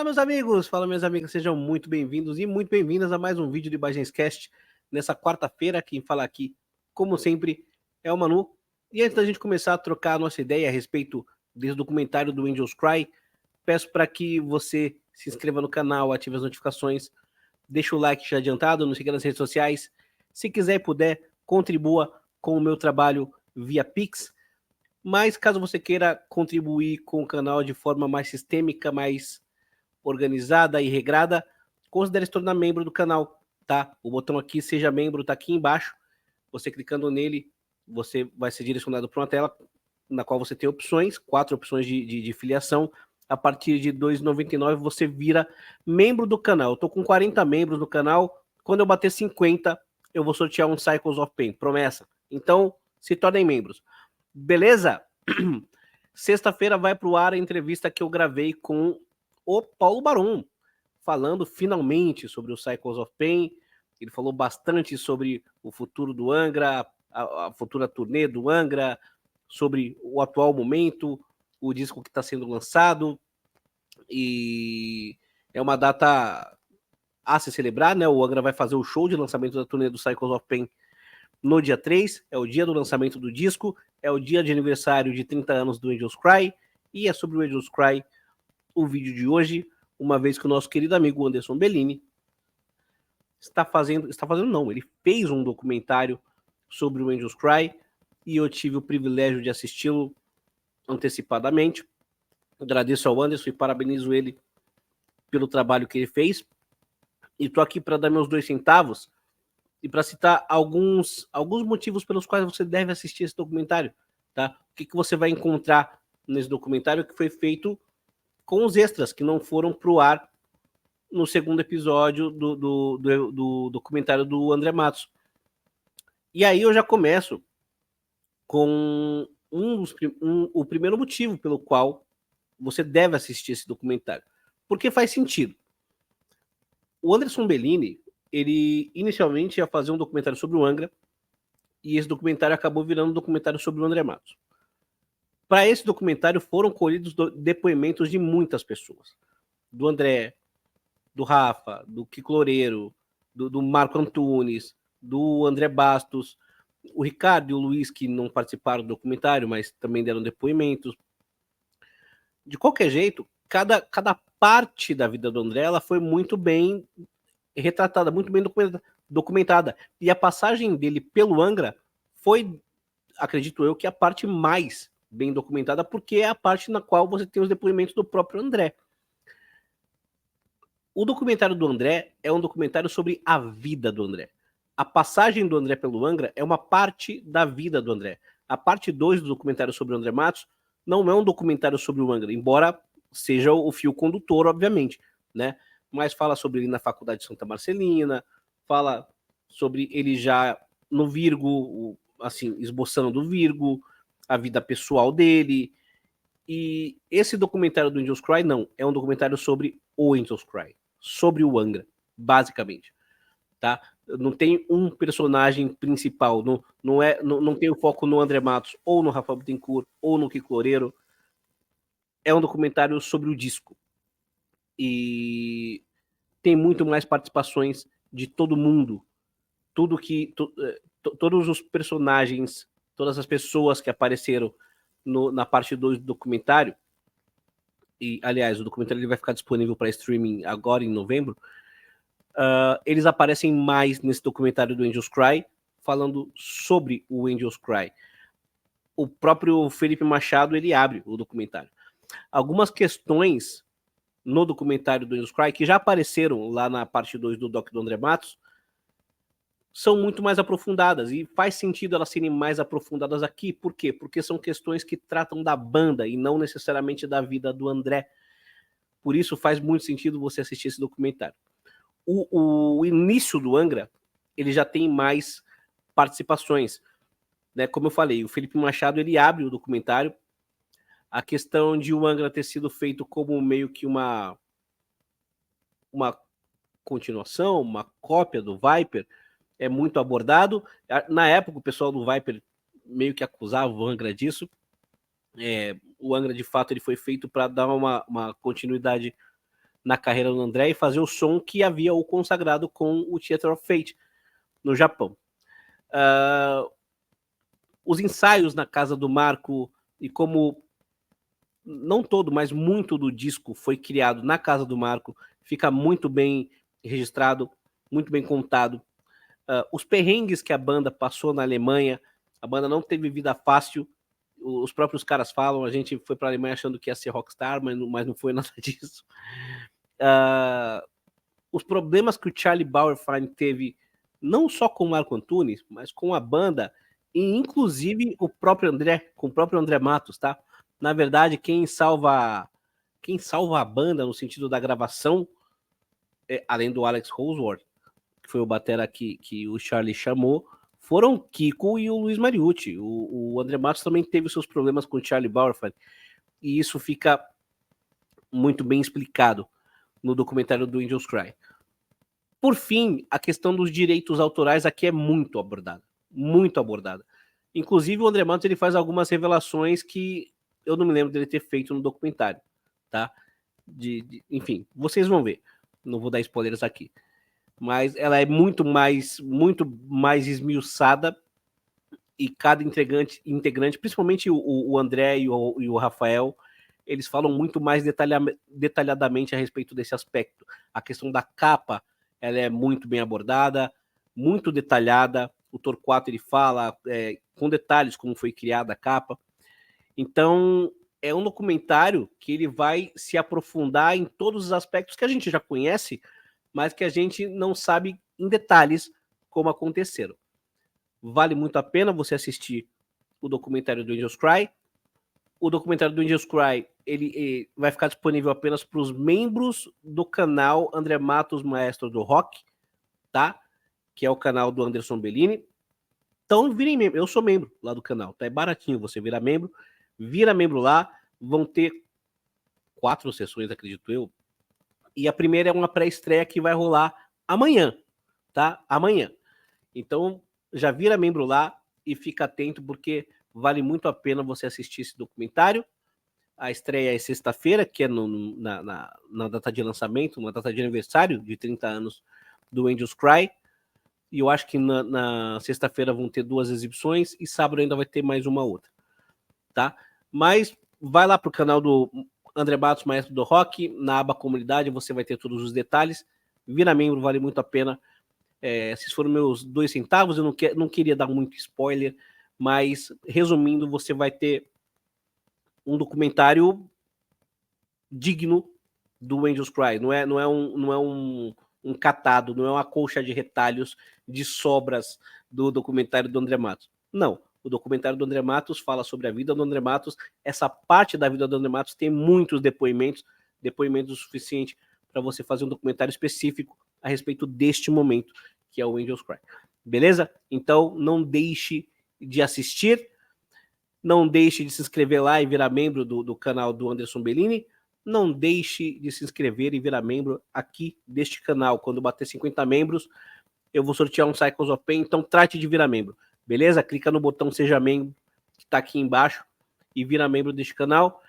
Fala, meus amigos! Fala, minhas amigas! Sejam muito bem-vindos e muito bem-vindas a mais um vídeo do ImagensCast nessa quarta-feira. Quem fala aqui, como sempre, é o Manu. E antes da gente começar a trocar a nossa ideia a respeito desse documentário do Angels Cry, peço para que você se inscreva no canal, ative as notificações, deixe o like já adiantado, nos siga nas redes sociais. Se quiser e puder, contribua com o meu trabalho via Pix. Mas caso você queira contribuir com o canal de forma mais sistêmica, mais organizada e regrada, considere se tornar membro do canal, tá? O botão aqui, seja membro, tá aqui embaixo. Você clicando nele, você vai ser direcionado para uma tela na qual você tem opções, 4 opções de filiação. A partir de R$ 2,99 você vira membro do canal. Eu tô com 40 membros no canal. Quando eu bater 50, eu vou sortear um Cycles of Pain. Promessa. Então, se tornem membros. Beleza? Sexta-feira vai pro ar a entrevista que eu gravei com o Paulo Baron, falando finalmente sobre o Cycles of Pain. Ele falou bastante sobre o futuro do Angra, a futura turnê do Angra, sobre o atual momento, o disco que está sendo lançado, e é uma data a se celebrar, né? O Angra vai fazer o show de lançamento da turnê do Cycles of Pain no dia 3, é o dia do lançamento do disco, é o dia de aniversário de 30 anos do Angels Cry, e é sobre o Angels Cry o vídeo de hoje, uma vez que o nosso querido amigo Anderson Bellini ele fez um documentário sobre o Angels Cry, e eu tive o privilégio de assisti-lo antecipadamente. Agradeço ao Anderson e parabenizo ele pelo trabalho que ele fez, e tô aqui para dar meus 2 centavos e para citar alguns motivos pelos quais você deve assistir esse documentário, tá? O que você vai encontrar nesse documentário que foi feito com os extras que não foram pro ar no segundo episódio do documentário do André Matos. E aí eu já começo com o primeiro motivo pelo qual você deve assistir esse documentário. Porque faz sentido. O Anderson Bellini, ele inicialmente ia fazer um documentário sobre o Angra, e esse documentário acabou virando um documentário sobre o André Matos. Para esse documentário foram colhidos depoimentos de muitas pessoas. Do André, do Rafa, do Kiko Loureiro, do Marco Antunes, do André Bastos, o Ricardo e o Luiz, que não participaram do documentário, mas também deram depoimentos. De qualquer jeito, cada parte da vida do André ela foi muito bem retratada, muito bem documentada. E a passagem dele pelo Angra foi, acredito eu, que a parte mais bem documentada, porque é a parte na qual você tem os depoimentos do próprio André. O documentário do André é um documentário sobre a vida do André. A passagem do André pelo Angra é uma parte da vida do André. A parte 2 do documentário sobre o André Matos não é um documentário sobre o Angra, embora seja o fio condutor, obviamente, né? Mas fala sobre ele na Faculdade de Santa Marcelina, fala sobre ele já no Virgo, assim, esboçando do Virgo, a vida pessoal dele. E esse documentário do Angels Cry, não, é um documentário sobre o Angels Cry, sobre o Angra, basicamente, tá? Não tem um personagem principal, não tem o foco no André Matos, ou no Rafael Bittencourt, ou no Kiko Loureiro. É um documentário sobre o disco. E tem muito mais participações de todo mundo. Todos os personagens, todas as pessoas que apareceram na parte 2 do documentário, e aliás, o documentário ele vai ficar disponível para streaming agora em novembro, eles aparecem mais nesse documentário do Angels Cry, falando sobre o Angels Cry. O próprio Felipe Machado, ele abre o documentário. Algumas questões no documentário do Angels Cry, que já apareceram lá na parte 2 do doc do André Matos, são muito mais aprofundadas, e faz sentido elas serem mais aprofundadas aqui. Por quê? Porque são questões que tratam da banda e não necessariamente da vida do André. Por isso faz muito sentido você assistir esse documentário. O início do Angra, ele já tem mais participações, né? Como eu falei, o Felipe Machado, ele abre o documentário. A questão de o Angra ter sido feito como meio que uma continuação, uma cópia do Viper, é muito abordado. Na época, o pessoal do Viper meio que acusava o Angra disso. O Angra, de fato, ele foi feito para dar uma continuidade na carreira do André e fazer o som que havia o consagrado com o Theater of Fate no Japão. Os ensaios na casa do Marco, e como não todo, mas muito do disco foi criado na casa do Marco, fica muito bem registrado, muito bem contado. Os perrengues que a banda passou na Alemanha, a banda não teve vida fácil, os próprios caras falam, a gente foi para a Alemanha achando que ia ser rockstar, mas não foi nada disso. Os problemas que o Charlie Bauerfeind teve, não só com o Marco Antunes, mas com a banda, e inclusive o próprio André, com o próprio André Matos, tá? Na verdade, quem salva a banda no sentido da gravação, além do Alex Holsworth, que foi o batera que o Charlie chamou, foram Kiko e o Luiz Mariucci. O André Matos também teve seus problemas com o Charlie Bauerfeind, e isso fica muito bem explicado no documentário do Angels Cry. Por fim, a questão dos direitos autorais aqui é muito abordada. Muito abordada. Inclusive, o André Matos ele faz algumas revelações que eu não me lembro dele ter feito no documentário. Tá? Enfim, vocês vão ver. Não vou dar spoilers aqui. Mas ela é muito mais esmiuçada, e cada integrante, principalmente o André e o Rafael, eles falam muito mais detalhadamente a respeito desse aspecto. A questão da capa, ela é muito bem abordada, muito detalhada. O Torquato ele fala com detalhes como foi criada a capa. Então, é um documentário que ele vai se aprofundar em todos os aspectos que a gente já conhece, mas que a gente não sabe em detalhes como aconteceram. Vale muito a pena você assistir o documentário do Angels Cry. O documentário do Angels Cry ele vai ficar disponível apenas para os membros do canal André Matos Maestro do Rock, tá? Que é o canal do Anderson Bellini. Então virem membro, eu sou membro lá do canal, tá? É baratinho você virar membro. Vira membro lá, vão ter 4 sessões, acredito eu. E a primeira é uma pré-estreia que vai rolar amanhã, tá? Amanhã. Então já vira membro lá e fica atento, porque vale muito a pena você assistir esse documentário. A estreia é sexta-feira, que é na data de lançamento, uma data de aniversário de 30 anos do Angels Cry. E eu acho que na sexta-feira vão ter 2 exibições e sábado ainda vai ter mais uma outra, tá? Mas vai lá pro canal do André Matos, Maestro do Rock, na aba comunidade você vai ter todos os detalhes. Vira membro, vale muito a pena. Esses foram meus 2 centavos, eu não queria dar muito spoiler, mas resumindo, você vai ter um documentário digno do Angels Cry. Não é um catado, não é uma colcha de retalhos de sobras do documentário do André Matos. Não, o documentário do André Matos fala sobre a vida do André Matos. Essa parte da vida do André Matos tem muitos depoimentos o suficiente para você fazer um documentário específico a respeito deste momento, que é o Angels Cry. Beleza? Então, não deixe de assistir, não deixe de se inscrever lá e virar membro do canal do Anderson Bellini. Não deixe de se inscrever e virar membro aqui deste canal. Quando bater 50 membros, eu vou sortear um Cycles of Pain, então trate de virar membro. Beleza? Clica no botão Seja Membro, que está aqui embaixo, e vira membro deste canal.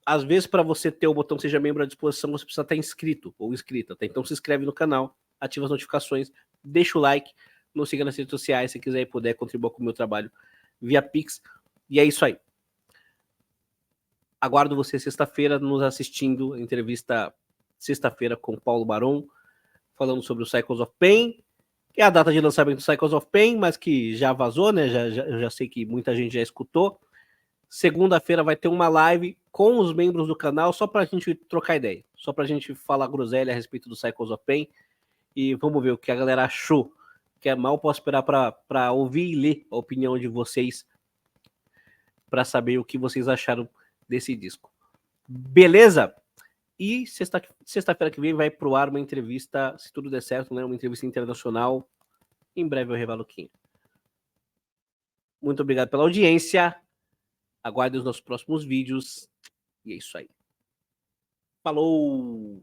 Às vezes, para você ter o botão Seja Membro à disposição, você precisa estar inscrito ou inscrita, tá? Então se inscreve no canal, ativa as notificações, deixa o like, nos siga nas redes sociais, se quiser e puder contribuir com o meu trabalho via Pix. E é isso aí. Aguardo você sexta-feira nos assistindo a entrevista sexta-feira com Paulo Baron, falando sobre o Cycles of Pain, que é a data de lançamento do Cycles of Pain, mas que já vazou, né? Eu já sei que muita gente já escutou. Segunda-feira vai ter uma live com os membros do canal, só pra gente trocar ideia, só pra gente falar groselha a respeito do Cycles of Pain, e vamos ver o que a galera achou, que é mal posso esperar pra ouvir e ler a opinião de vocês, pra saber o que vocês acharam desse disco. Beleza? E sexta-feira que vem vai pro ar uma entrevista, se tudo der certo, né? Uma entrevista internacional. Em breve eu revelo quem. Muito obrigado pela audiência. Aguarde os nossos próximos vídeos. E é isso aí. Falou!